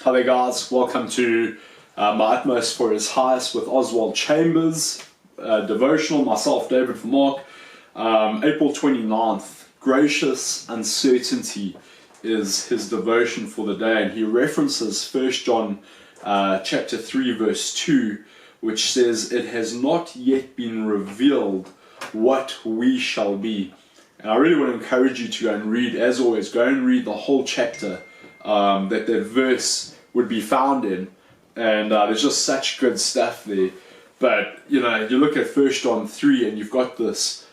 Hi there guys, welcome to My Utmost for His Highest with Oswald Chambers, devotional, myself David from Mark. April 29th, Gracious Uncertainty is his devotion for the day, and he references 1 John chapter 3 verse 2, which says, "It has not yet been revealed what we shall be." And I really want to encourage you to go and read, as always, go and read the whole chapter that verse would be found in, and there's just such good stuff there. But you look at 1 John 3 and you've got this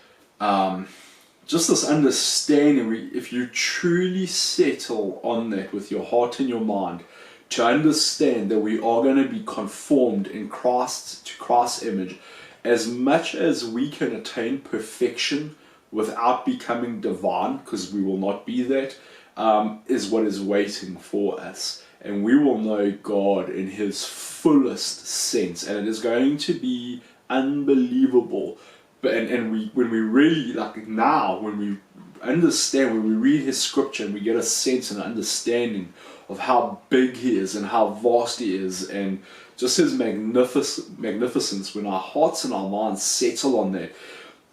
just this understanding. If you truly settle on that with your heart and your mind, to understand that we are going to be conformed in Christ's image, as much as we can attain perfection without becoming divine, because we will not be that, is what is waiting for us. And we will know God in His fullest sense, and it is going to be unbelievable. But when we really, when we understand, when we read His scripture and we get a sense and understanding of how big He is and how vast He is, and just His magnificence, when our hearts and our minds settle on that,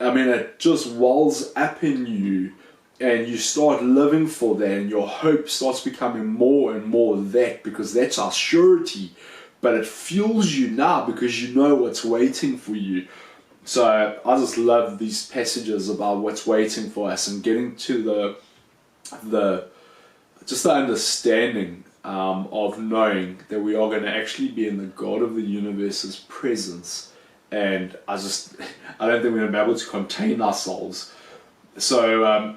it just wells up in you, and you start living for that, and your hope starts becoming more and more that, because that's our surety. But it fuels you now because you know what's waiting for you. So I just love these passages about what's waiting for us, and getting to the understanding of knowing that we are going to actually be in the God of the universe's presence. And I don't think we're going to be able to contain ourselves. So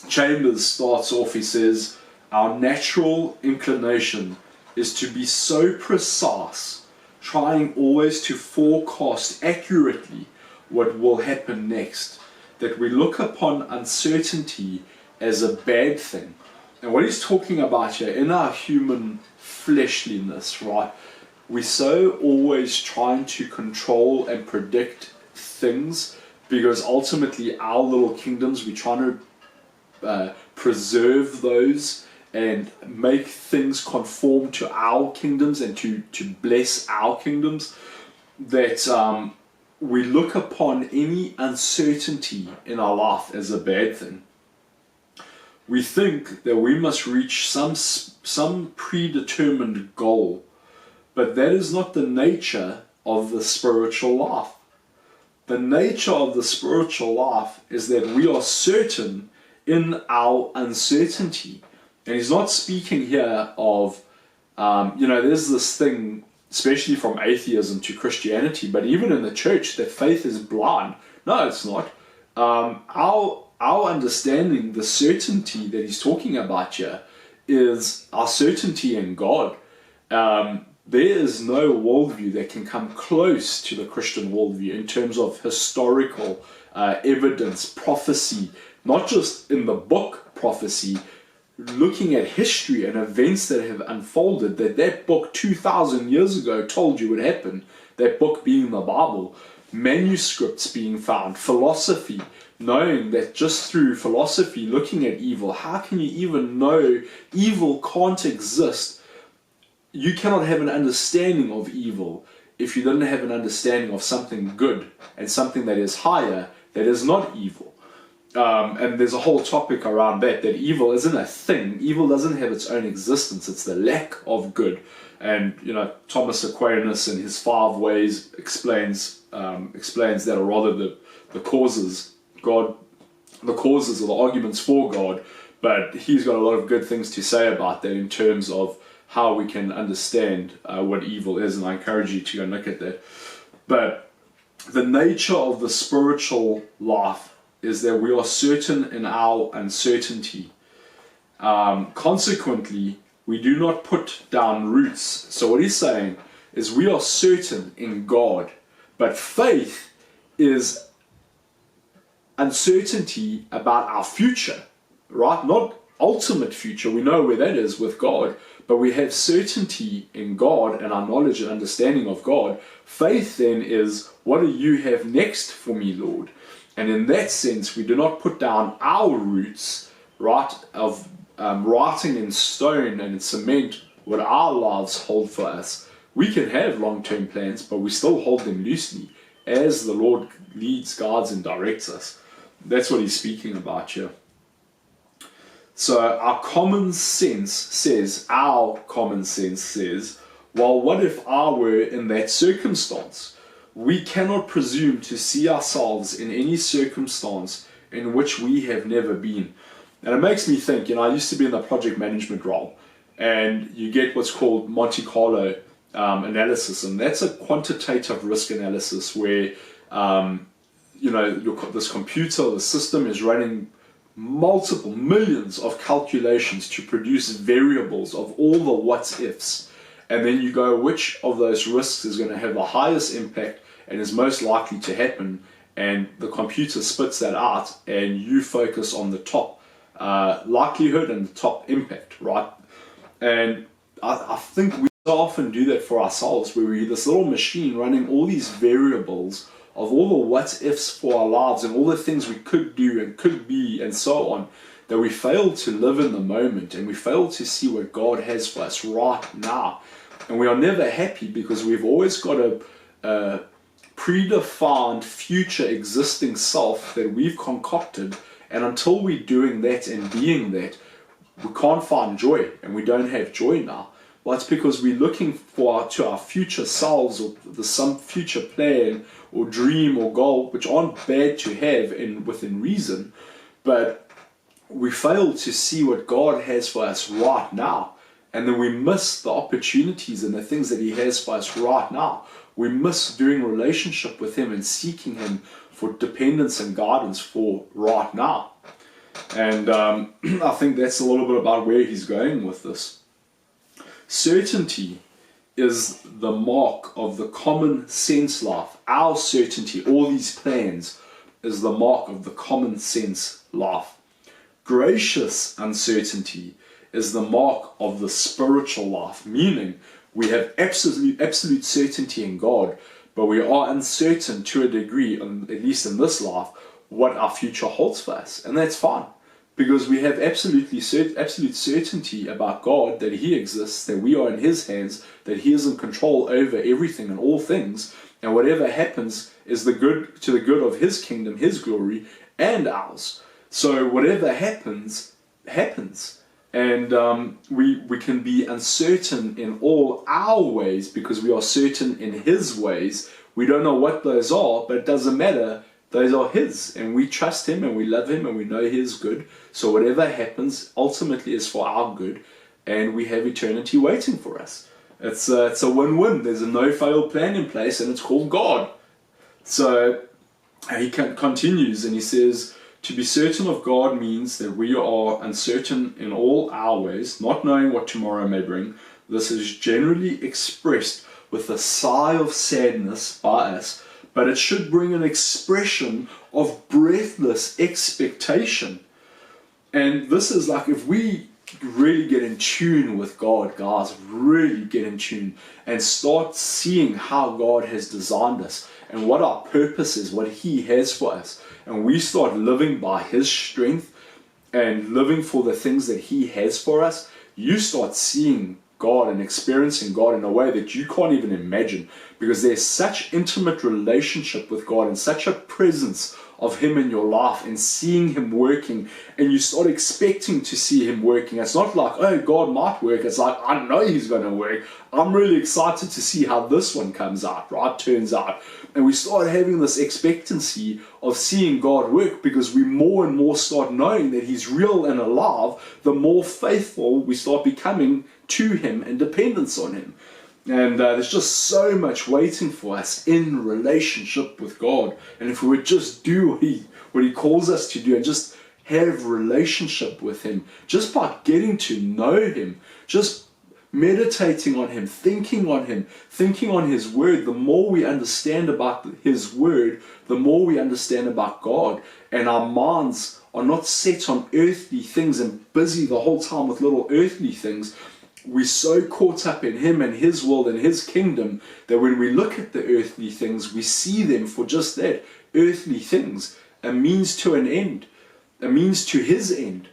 Chambers starts off, he says, "Our natural inclination is to be so precise, trying always to forecast accurately what will happen next, that we look upon uncertainty as a bad thing." And what he's talking about here, in our human fleshliness, right, we're so always trying to control and predict things, because ultimately our little kingdoms, we're trying to preserve those and make things conform to our kingdoms and to bless our kingdoms, that we look upon any uncertainty in our life as a bad thing. We think that we must reach some predetermined goal, but that is not the nature of the spiritual life. The nature of the spiritual life is that we are certain in our uncertainty. And he's not speaking here of, there's this thing, especially from atheism to Christianity, but even in the church, that faith is blind. No, it's not. Our understanding, the certainty that he's talking about here, is our certainty in God. There is no worldview that can come close to the Christian worldview in terms of historical evidence, prophecy, not just in the book prophecy, looking at history and events that have unfolded, that book 2,000 years ago told you would happen, that book being the Bible, manuscripts being found, philosophy, knowing that just through philosophy, looking at evil, how can you even know evil can't exist? You cannot have an understanding of evil if you don't have an understanding of something good and something that is higher, that is not evil. And there's a whole topic around that evil isn't a thing. Evil doesn't have its own existence. It's the lack of good. And Thomas Aquinas in his 5 ways explains that, or rather the causes, the causes or the arguments for God. But he's got a lot of good things to say about that in terms of how we can understand what evil is, and I encourage you to go and look at that. But the nature of the spiritual life is that we are certain in our uncertainty. Consequently, we do not put down roots. So what he's saying is we are certain in God, but faith is uncertainty about our future, right? Not ultimate future, we know where that is with God, but we have certainty in God and our knowledge and understanding of God. Faith then is, what do you have next for me, Lord? And in that sense, we do not put down our roots, right, of writing in stone and in cement what our lives hold for us. We can have long-term plans, but we still hold them loosely as the Lord leads, guides, and directs us. That's what he's speaking about here. So our common sense says, well, what if I were in that circumstance? We cannot presume to see ourselves in any circumstance in which we have never been. And it makes me think, I used to be in the project management role, and you get what's called Monte Carlo analysis, and that's a quantitative risk analysis where, this computer, the system is running multiple millions of calculations to produce variables of all the what ifs, and then you go which of those risks is going to have the highest impact and is most likely to happen, and the computer spits that out and you focus on the top likelihood and the top impact, right? And I think we so often do that for ourselves, where we're this little machine running all these variables of all the what ifs for our lives and all the things we could do and could be and so on, that we fail to live in the moment and we fail to see what God has for us right now. And we are never happy because we've always got a predefined future existing self that we've concocted, and until we're doing that and being that, we can't find joy, and we don't have joy now. Well, it's because we're looking to our future selves or some future plan or dream or goal, which aren't bad to have within reason, but we fail to see what God has for us right now. And then we miss the opportunities and the things that he has for us right now. We miss doing relationship with him and seeking him for dependence and guidance for right now. And I think that's a little bit about where he's going with this. Certainty is the mark of the common sense life. Our certainty, all these plans, is the mark of the common sense life. Gracious uncertainty is the mark of the spiritual life, meaning we have absolute certainty in God, but we are uncertain to a degree, at least in this life, what our future holds for us. And that's fine, because we have absolute certainty about God, that he exists, that we are in his hands, that he is in control over everything and all things, and whatever happens is to the good of his kingdom, his glory, and ours. So whatever happens, happens. And we can be uncertain in all our ways because we are certain in his ways. We don't know what those are, but it doesn't matter. Those are his, and we trust him and we love him and we know he is good. So whatever happens ultimately is for our good, and we have eternity waiting for us. It's a win-win. There's a no-fail plan in place, and it's called God. So he continues and he says, to be certain of God means that we are uncertain in all our ways, not knowing what tomorrow may bring. This is generally expressed with a sigh of sadness by us, but it should bring an expression of breathless expectation. And this is like, if we really get in tune with God, guys, really get in tune and start seeing how God has designed us and what our purpose is, what he has for us, and we start living by his strength and living for the things that he has for us, you start seeing God and experiencing God in a way that you can't even imagine, because there's such intimate relationship with God and such a presence of him in your life and seeing him working, and you start expecting to see him working. It's not like, oh, God might work. It's like, I know he's going to work. I'm really excited to see how this one comes out, right? Turns out. And we start having this expectancy of seeing God work, because we more and more start knowing that he's real and alive, the more faithful we start becoming to him and dependence on him. And there's just so much waiting for us in relationship with God. And if we would just do what he calls us to do and just have relationship with him, just by getting to know him, just meditating on him, thinking on his word, the more we understand about his word, the more we understand about God. And our minds are not set on earthly things and busy the whole time with little earthly things. We're so caught up in him and his world and his kingdom that when we look at the earthly things, we see them for just that, earthly things, a means to an end, a means to his end.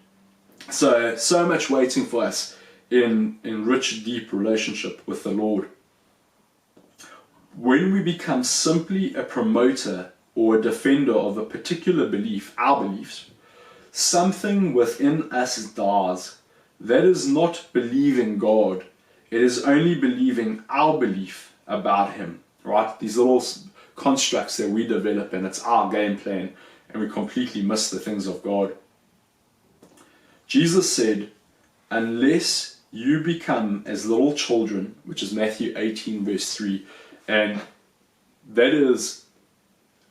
So much waiting for us in rich, deep relationship with the Lord. When we become simply a promoter or a defender of a particular belief, our beliefs, something within us dies. That is not believing God. It is only believing our belief about Him, right? These little constructs that we develop, and it's our game plan, and we completely miss the things of God. Jesus said, unless you become as little children, which is Matthew 18 verse 3, and that is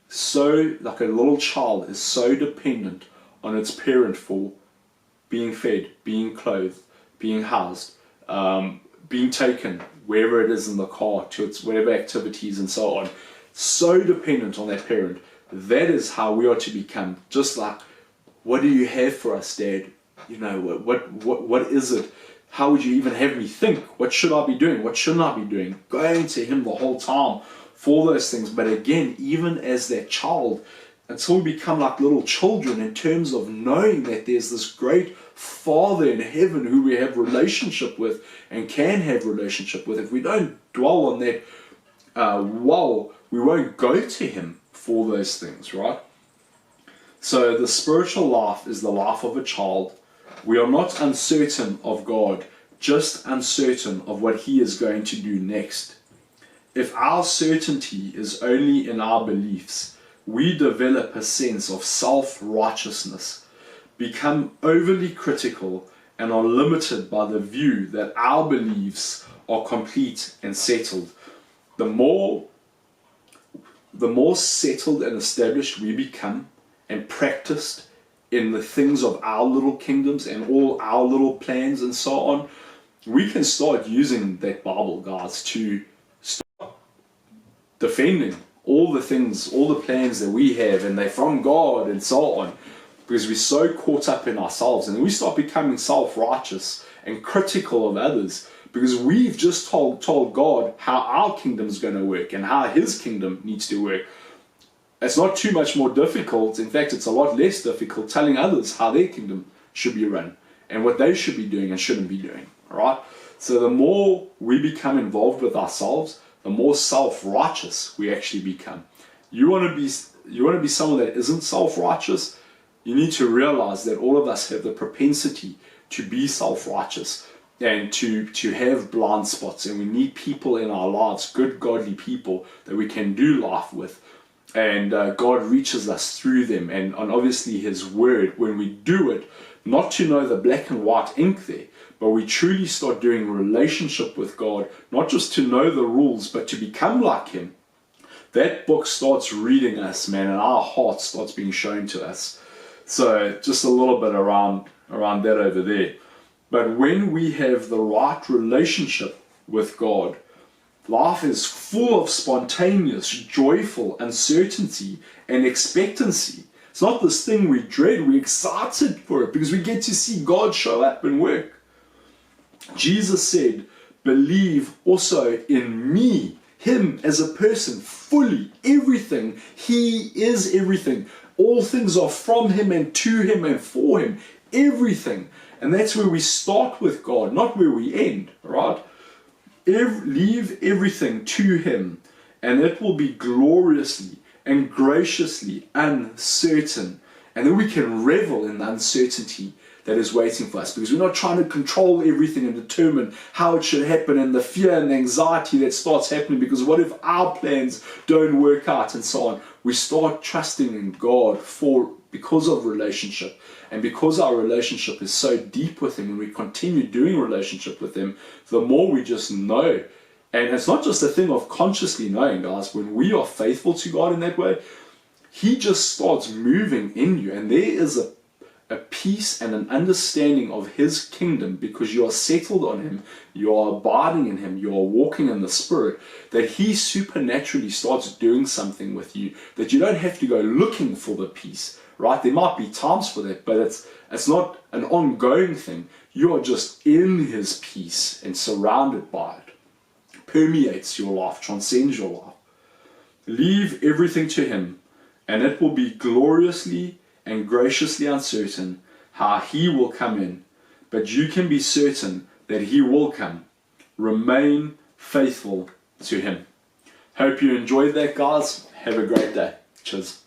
so, like a little child is so dependent on its parent for being fed, being clothed, being housed, being taken wherever it is in the car to its whatever activities and so on. So dependent on that parent. That is how we are to become. Just like, what do you have for us, Dad? You know, what is it? How would you even have me think? What should I be doing? What shouldn't I be doing? Going to Him the whole time for those things. But again, even as that child, until we become like little children in terms of knowing that there's this great Father in heaven who we have relationship with and can have relationship with. If we don't dwell on that, we won't go to Him for those things, right? So the spiritual life is the life of a child. We are not uncertain of God, just uncertain of what He is going to do next. If our certainty is only in our beliefs, we develop a sense of self-righteousness, become overly critical, and are limited by the view that our beliefs are complete and settled. The more settled and established we become and practiced in the things of our little kingdoms and all our little plans and so on, we can start using that Bible, guys, to start defending all the things, all the plans that we have, and they're from God and so on, because we're so caught up in ourselves, and we start becoming self-righteous and critical of others because we've just told God how our kingdom is going to work and how His kingdom needs to work. It's not too much more difficult. In fact, it's a lot less difficult telling others how their kingdom should be run and what they should be doing and shouldn't be doing. All right? So the more we become involved with ourselves, the more self-righteous we actually become. You want to be someone that isn't self-righteous, you need to realize that all of us have the propensity to be self-righteous and to have blind spots, and we need people in our lives, good godly people that we can do life with, and God reaches us through them, and obviously His word, when we do it, not to know the black and white ink there, but we truly start doing relationship with God, not just to know the rules, but to become like Him. That book starts reading us, man, and our heart starts being shown to us. So just a little bit around that over there. But when we have the right relationship with God, life is full of spontaneous, joyful uncertainty and expectancy. It's not this thing we dread, we're excited for it because we get to see God show up and work. Jesus said, believe also in me, Him as a person, fully, everything. He is everything. All things are from Him and to Him and for Him, everything. And that's where we start with God, not where we end, right? Leave everything to Him, and it will be gloriously and graciously uncertain. And then we can revel in the uncertainty that is waiting for us, because we're not trying to control everything and determine how it should happen, and the fear and the anxiety that starts happening because what if our plans don't work out and so on. We start trusting in God because of relationship, and because our relationship is so deep with Him and we continue doing relationship with Him, the more we just know. And it's not just a thing of consciously knowing, guys. When we are faithful to God in that way, He just starts moving in you, and there is a peace and an understanding of His kingdom because you are settled on Him, you are abiding in Him, you are walking in the Spirit, that He supernaturally starts doing something with you, that you don't have to go looking for the peace, right? There might be times for that, but it's not an ongoing thing. You are just in His peace and surrounded by it. Permeates your life, transcends your life. Leave everything to Him, and it will be gloriously and graciously uncertain how He will come in. But you can be certain that He will come. Remain faithful to Him. Hope you enjoyed that, guys. Have a great day. Cheers.